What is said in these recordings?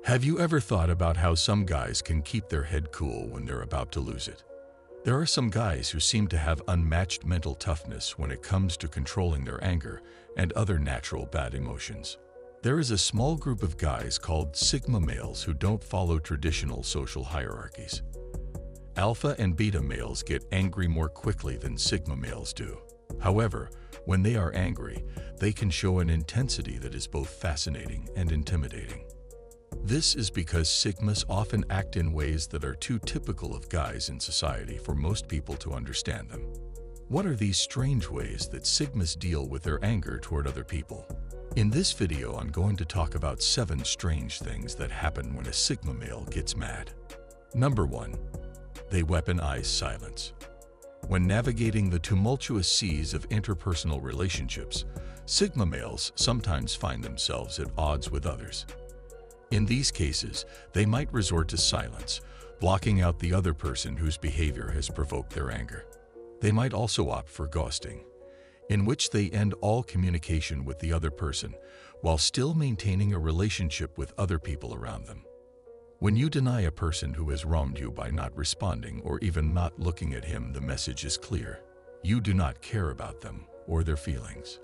Have you ever thought about how some guys can keep their head cool when they're about to lose it? There are some guys who seem to have unmatched mental toughness when it comes to controlling their anger and other natural bad emotions. There is a small group of guys called Sigma males who don't follow traditional social hierarchies. Alpha and beta males get angry more quickly than Sigma males do. However, when they are angry, they can show an intensity that is both fascinating and intimidating. This is because Sigmas often act in ways that are too typical of guys in society for most people to understand them. What are these strange ways that Sigmas deal with their anger toward other people? In this video, I'm going to talk about 7 strange things that happen when a Sigma male gets mad. Number 1. They weaponize silence. When navigating the tumultuous seas of interpersonal relationships, Sigma males sometimes find themselves at odds with others. In these cases, they might resort to silence, blocking out the other person whose behavior has provoked their anger. They might also opt for ghosting, in which they end all communication with the other person while still maintaining a relationship with other people around them. When you deny a person who has wronged you by not responding or even not looking at him, the message is clear. You do not care about them or their feelings.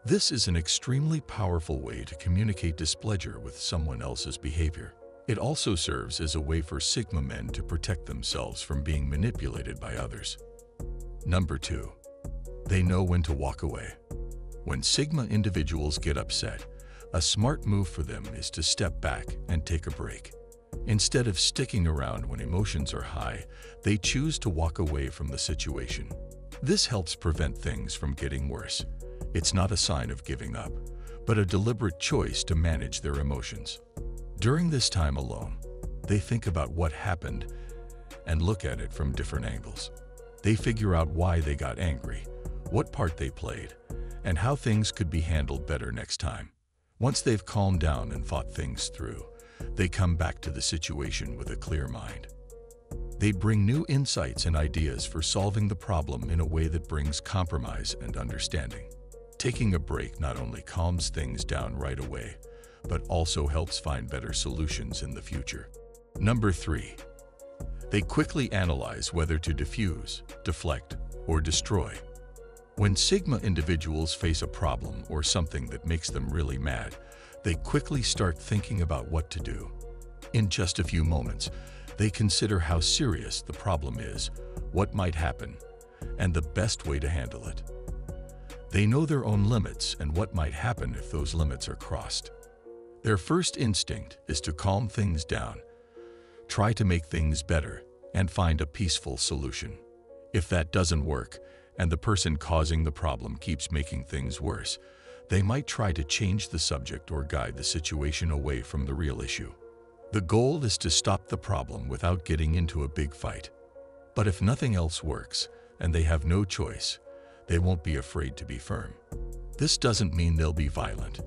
This is an extremely powerful way to communicate displeasure with someone else's behavior. It also serves as a way for Sigma men to protect themselves from being manipulated by others. Number 2. They know when to walk away. When Sigma individuals get upset, a smart move for them is to step back and take a break. Instead of sticking around when emotions are high, they choose to walk away from the situation. This helps prevent things from getting worse. It's not a sign of giving up, but a deliberate choice to manage their emotions. During this time alone, they think about what happened and look at it from different angles. They figure out why they got angry, what part they played, and how things could be handled better next time. Once they've calmed down and thought things through, they come back to the situation with a clear mind. They bring new insights and ideas for solving the problem in a way that brings compromise and understanding. Taking a break not only calms things down right away, but also helps find better solutions in the future. Number 3. They quickly analyze whether to diffuse, deflect, or destroy. When Sigma individuals face a problem or something that makes them really mad, they quickly start thinking about what to do. In just a few moments, they consider how serious the problem is, what might happen, and the best way to handle it. They know their own limits and what might happen if those limits are crossed. Their first instinct is to calm things down, try to make things better, and find a peaceful solution. If that doesn't work, and the person causing the problem keeps making things worse, they might try to change the subject or guide the situation away from the real issue. The goal is to stop the problem without getting into a big fight. But if nothing else works, and they have no choice, they won't be afraid to be firm. This doesn't mean they'll be violent,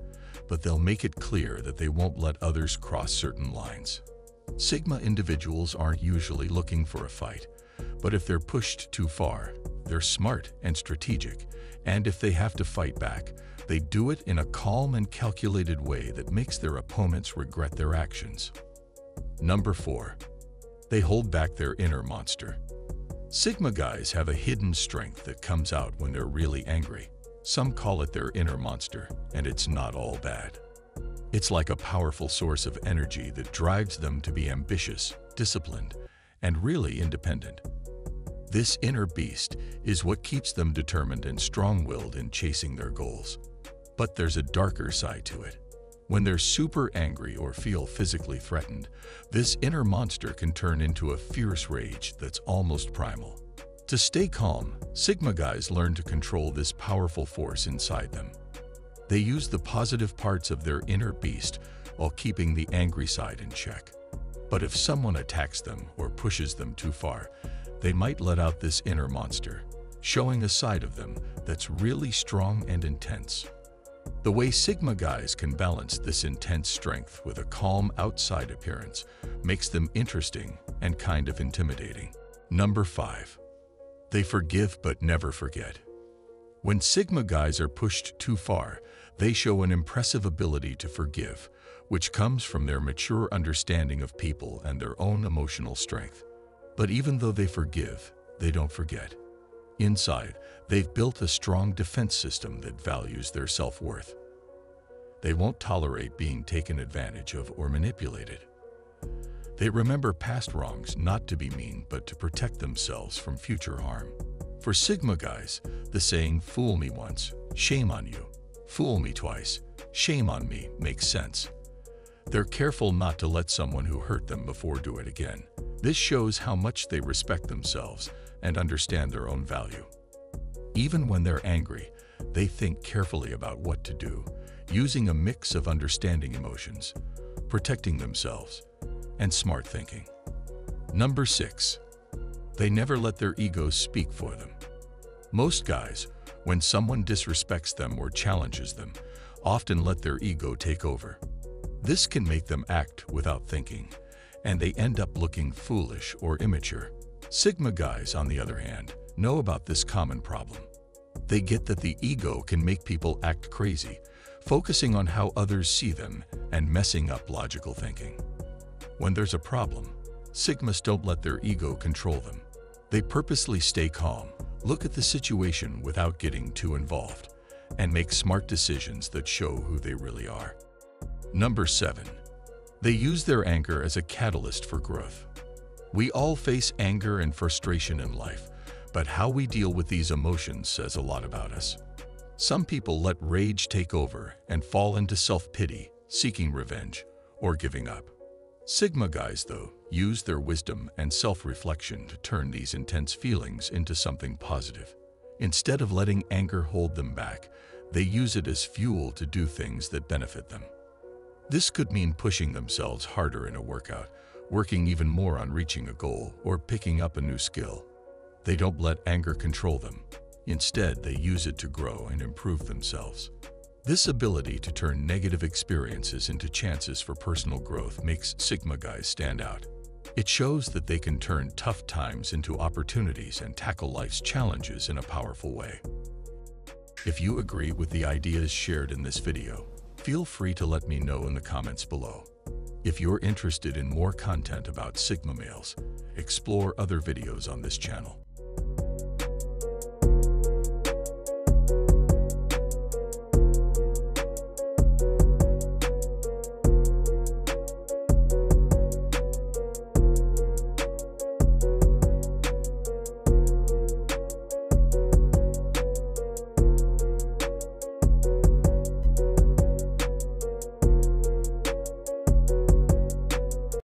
but they'll make it clear that they won't let others cross certain lines. Sigma individuals aren't usually looking for a fight, but if they're pushed too far, they're smart and strategic, and if they have to fight back, they do it in a calm and calculated way that makes their opponents regret their actions. Number 4. They hold back their inner monster. Sigma guys have a hidden strength that comes out when they're really angry. Some call it their inner monster, and it's not all bad. It's like a powerful source of energy that drives them to be ambitious, disciplined, and really independent. This inner beast is what keeps them determined and strong-willed in chasing their goals. But there's a darker side to it. When they're super angry or feel physically threatened, this inner monster can turn into a fierce rage that's almost primal. To stay calm, Sigma guys learn to control this powerful force inside them. They use the positive parts of their inner beast while keeping the angry side in check. But if someone attacks them or pushes them too far, they might let out this inner monster, showing a side of them that's really strong and intense. The way Sigma guys can balance this intense strength with a calm outside appearance makes them interesting and kind of intimidating. Number 5. They forgive but never forget. When Sigma guys are pushed too far, they show an impressive ability to forgive, which comes from their mature understanding of people and their own emotional strength. But even though they forgive, they don't forget. Inside, they've built a strong defense system that values their self-worth. They won't tolerate being taken advantage of or manipulated. They remember past wrongs not to be mean but to protect themselves from future harm. For Sigma guys, the saying, "Fool me once, shame on you. Fool me twice, shame on me," makes sense. They're careful not to let someone who hurt them before do it again. This shows how much they respect themselves and understand their own value. Even when they're angry, they think carefully about what to do, using a mix of understanding emotions, protecting themselves, and smart thinking. Number 6. They never let their egos speak for them. Most guys, when someone disrespects them or challenges them, often let their ego take over. This can make them act without thinking, and they end up looking foolish or immature. Sigma guys, on the other hand, know about this common problem. They get that the ego can make people act crazy, focusing on how others see them and messing up logical thinking. When there's a problem, Sigmas don't let their ego control them. They purposely stay calm, look at the situation without getting too involved, and make smart decisions that show who they really are. Number 7. They use their anger as a catalyst for growth. We all face anger and frustration in life, but how we deal with these emotions says a lot about us. Some people let rage take over and fall into self-pity, seeking revenge, or giving up. Sigma guys, though, use their wisdom and self-reflection to turn these intense feelings into something positive. Instead of letting anger hold them back, they use it as fuel to do things that benefit them. This could mean pushing themselves harder in a workout, working even more on reaching a goal, or picking up a new skill. They don't let anger control them. Instead, they use it to grow and improve themselves. This ability to turn negative experiences into chances for personal growth makes Sigma guys stand out. It shows that they can turn tough times into opportunities and tackle life's challenges in a powerful way. If you agree with the ideas shared in this video, feel free to let me know in the comments below. If you're interested in more content about Sigma males, explore other videos on this channel.